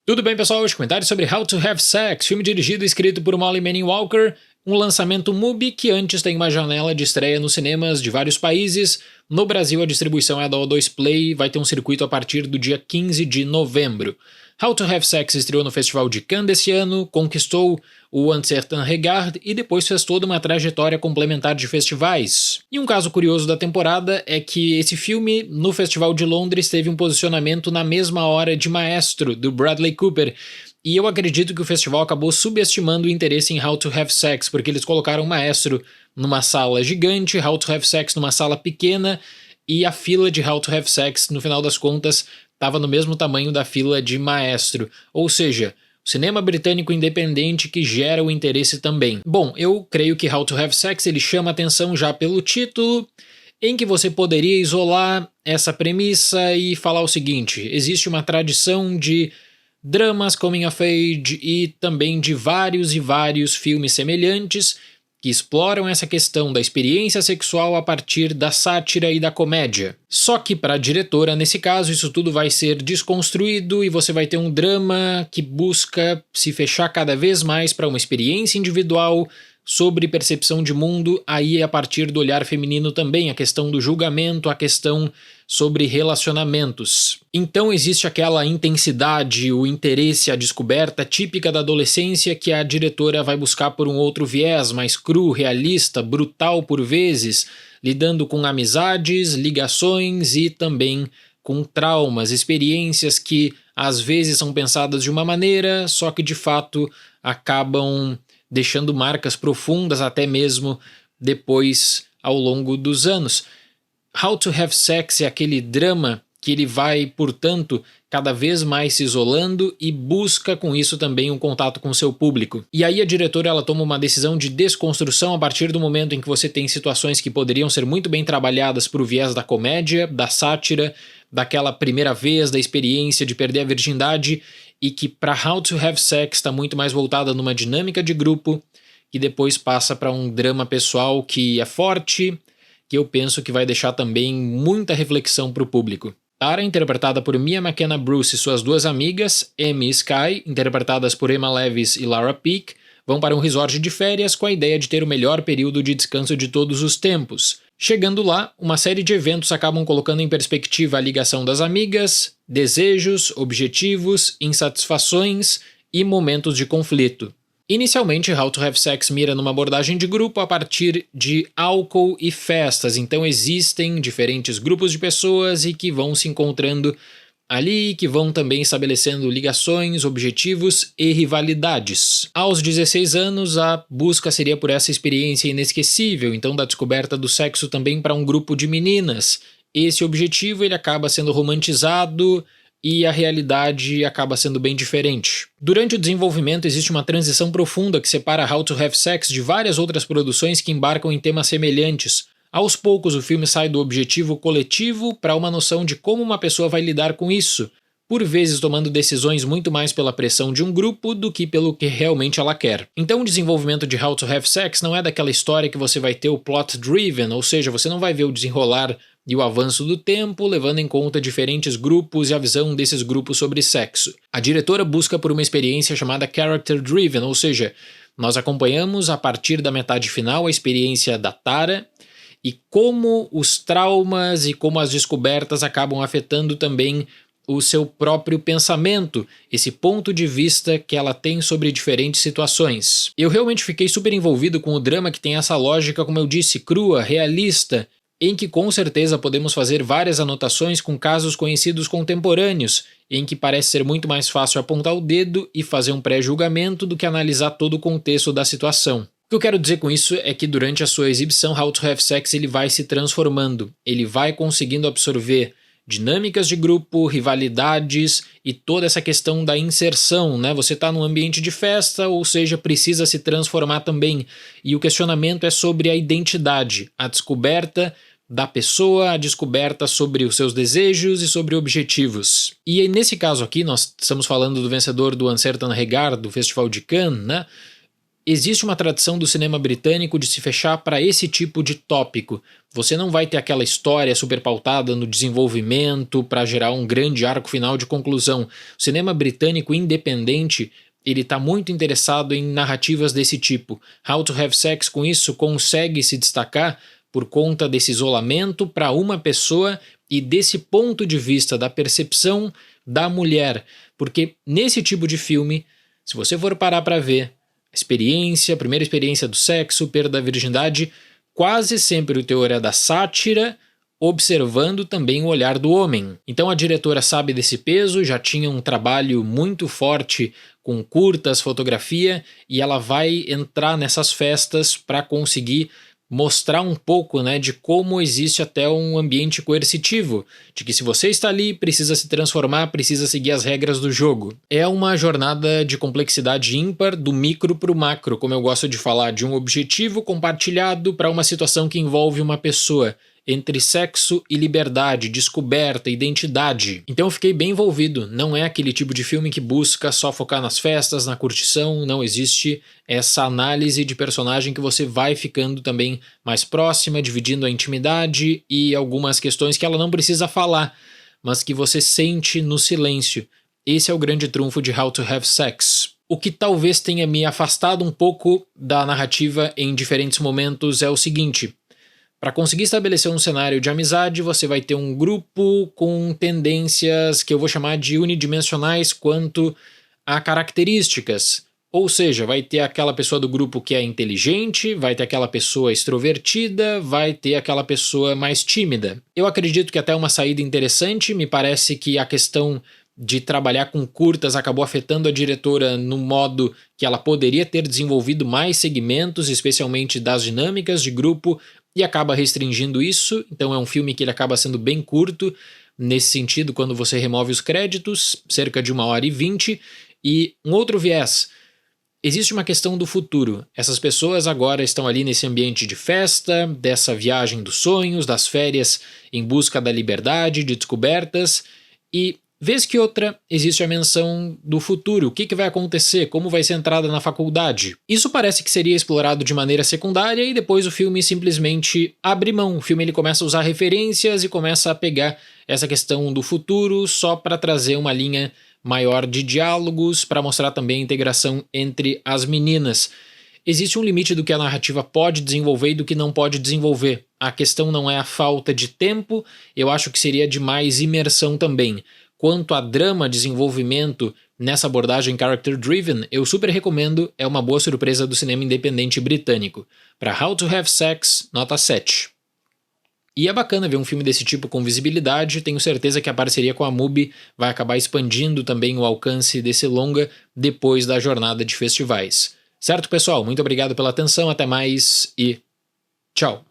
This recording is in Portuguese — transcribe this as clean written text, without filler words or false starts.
Tudo bem, pessoal? Hoje comentários sobre How to Have Sex, filme dirigido e escrito por Molly Manning Walker, um lançamento MUBI que antes tem uma janela de estreia nos cinemas de vários países. No Brasil, a distribuição é da O2 Play, vai ter um circuito a partir do dia 15 de novembro. How to Have Sex estreou no Festival de Cannes desse ano, conquistou o Un Certain Regard e depois fez toda uma trajetória complementar de festivais. E um caso curioso da temporada é que esse filme, no Festival de Londres, teve um posicionamento na mesma hora de Maestro, do Bradley Cooper. E eu acredito que o festival acabou subestimando o interesse em How to Have Sex, porque eles colocaram Maestro numa sala gigante, How to Have Sex numa sala pequena, e a fila de How to Have Sex, no final das contas, estava no mesmo tamanho da fila de Maestro. Ou seja, o cinema britânico independente que gera o interesse também. Bom, eu creio que How to Have Sex ele chama atenção já pelo título, em que você poderia isolar essa premissa e falar o seguinte: existe uma tradição de dramas coming of age e também de vários e vários filmes semelhantes que exploram essa questão da experiência sexual a partir da sátira e da comédia. Só que para a diretora, nesse caso, isso tudo vai ser desconstruído e você vai ter um drama que busca se fechar cada vez mais para uma experiência individual sobre percepção de mundo, aí a partir do olhar feminino também, a questão do julgamento, a questão sobre relacionamentos. Então existe aquela intensidade, o interesse, a descoberta típica da adolescência que a diretora vai buscar por um outro viés, mais cru, realista, brutal por vezes, lidando com amizades, ligações e também com traumas, experiências que às vezes são pensadas de uma maneira, só que de fato acabam deixando marcas profundas até mesmo depois ao longo dos anos. How to Have Sex é aquele drama que ele vai, portanto, cada vez mais se isolando e busca com isso também um contato com o seu público. E aí a diretora ela toma uma decisão de desconstrução a partir do momento em que você tem situações que poderiam ser muito bem trabalhadas por viés da comédia, da sátira, daquela primeira vez, da experiência de perder a virgindade, e que para How to Have Sex está muito mais voltada numa dinâmica de grupo, que depois passa para um drama pessoal que é forte, que eu penso que vai deixar também muita reflexão para o público. Tara, interpretada por Mia McKenna Bruce e suas duas amigas, Amy e Sky, interpretadas por Emma Levis e Lara Peake, vão para um resort de férias com a ideia de ter o melhor período de descanso de todos os tempos. Chegando lá, uma série de eventos acabam colocando em perspectiva a ligação das amigas, desejos, objetivos, insatisfações e momentos de conflito. Inicialmente, How to Have Sex mira numa abordagem de grupo a partir de álcool e festas, então existem diferentes grupos de pessoas e que vão se encontrando ali, que vão também estabelecendo ligações, objetivos e rivalidades. Aos 16 anos, a busca seria por essa experiência inesquecível, então da descoberta do sexo também para um grupo de meninas. Esse objetivo ele acaba sendo romantizado e a realidade acaba sendo bem diferente. Durante o desenvolvimento existe uma transição profunda que separa How to Have Sex de várias outras produções que embarcam em temas semelhantes. Aos poucos o filme sai do objetivo coletivo para uma noção de como uma pessoa vai lidar com isso, por vezes tomando decisões muito mais pela pressão de um grupo do que pelo que realmente ela quer. Então o desenvolvimento de How to Have Sex não é daquela história que você vai ter o plot driven, ou seja, você não vai ver o desenrolar e o avanço do tempo, levando em conta diferentes grupos e a visão desses grupos sobre sexo. A diretora busca por uma experiência chamada character driven, ou seja, nós acompanhamos a partir da metade final a experiência da Tara e como os traumas e como as descobertas acabam afetando também o seu próprio pensamento, esse ponto de vista que ela tem sobre diferentes situações. Eu realmente fiquei super envolvido com o drama que tem essa lógica, como eu disse, crua, realista, em que com certeza podemos fazer várias anotações com casos conhecidos contemporâneos, em que parece ser muito mais fácil apontar o dedo e fazer um pré-julgamento do que analisar todo o contexto da situação. O que eu quero dizer com isso é que durante a sua exibição How to Have Sex ele vai se transformando, ele vai conseguindo absorver dinâmicas de grupo, rivalidades e toda essa questão da inserção, né? Você está num ambiente de festa, ou seja, precisa se transformar também. E o questionamento é sobre a identidade, a descoberta da pessoa, a descoberta sobre os seus desejos e sobre objetivos. E aí, nesse caso aqui, nós estamos falando do vencedor do Un Certain Regard, do Festival de Cannes, né? existe uma tradição do cinema britânico de se fechar para esse tipo de tópico. Você não vai ter aquela história super pautada no desenvolvimento para gerar um grande arco final de conclusão. O cinema britânico independente, ele está muito interessado em narrativas desse tipo. How to Have Sex, com isso, consegue se destacar por conta desse isolamento para uma pessoa e desse ponto de vista da percepção da mulher. Porque nesse tipo de filme, se você for parar para ver, a primeira experiência do sexo, perda da virgindade, quase sempre o teor é da sátira, observando também o olhar do homem. Então a diretora sabe desse peso, já tinha um trabalho muito forte com curtas, fotografia, e ela vai entrar nessas festas para conseguir mostrar um pouco, né, de como existe até um ambiente coercitivo, de que se você está ali, precisa se transformar, precisa seguir as regras do jogo. É uma jornada de complexidade ímpar, do micro para o macro, como eu gosto de falar, de um objetivo compartilhado para uma situação que envolve uma pessoa, entre sexo e liberdade, descoberta, identidade. Então eu fiquei bem envolvido. Não é aquele tipo de filme que busca só focar nas festas, na curtição, não existe essa análise de personagem que você vai ficando também mais próxima, dividindo a intimidade e algumas questões que ela não precisa falar, mas que você sente no silêncio. Esse é o grande trunfo de How to Have Sex. O que talvez tenha me afastado um pouco da narrativa em diferentes momentos é o seguinte: para conseguir estabelecer um cenário de amizade, você vai ter um grupo com tendências que eu vou chamar de unidimensionais quanto a características. Ou seja, vai ter aquela pessoa do grupo que é inteligente, vai ter aquela pessoa extrovertida, vai ter aquela pessoa mais tímida. Eu acredito que até é uma saída interessante, me parece que a questão de trabalhar com curtas acabou afetando a diretora no modo que ela poderia ter desenvolvido mais segmentos, especialmente das dinâmicas de grupo, e acaba restringindo isso. Então é um filme que ele acaba sendo bem curto, nesse sentido, quando você remove os créditos, cerca de 1h20. E um outro viés: existe uma questão do futuro. Essas pessoas agora estão ali nesse ambiente de festa, dessa viagem dos sonhos, das férias em busca da liberdade, de descobertas, e vez que outra, existe a menção do futuro, o que vai acontecer, como vai ser a entrada na faculdade. Isso parece que seria explorado de maneira secundária e depois o filme simplesmente abre mão. O filme ele começa a usar referências e começa a pegar essa questão do futuro só para trazer uma linha maior de diálogos, para mostrar também a integração entre as meninas. Existe um limite do que a narrativa pode desenvolver e do que não pode desenvolver. A questão não é a falta de tempo, eu acho que seria de mais imersão também. Quanto a drama, desenvolvimento nessa abordagem character-driven, eu super recomendo, é uma boa surpresa do cinema independente britânico. Para How to Have Sex, nota 7. E é bacana ver um filme desse tipo com visibilidade, tenho certeza que a parceria com a MUBI vai acabar expandindo também o alcance desse longa depois da jornada de festivais. Certo, pessoal? Muito obrigado pela atenção, até mais e tchau!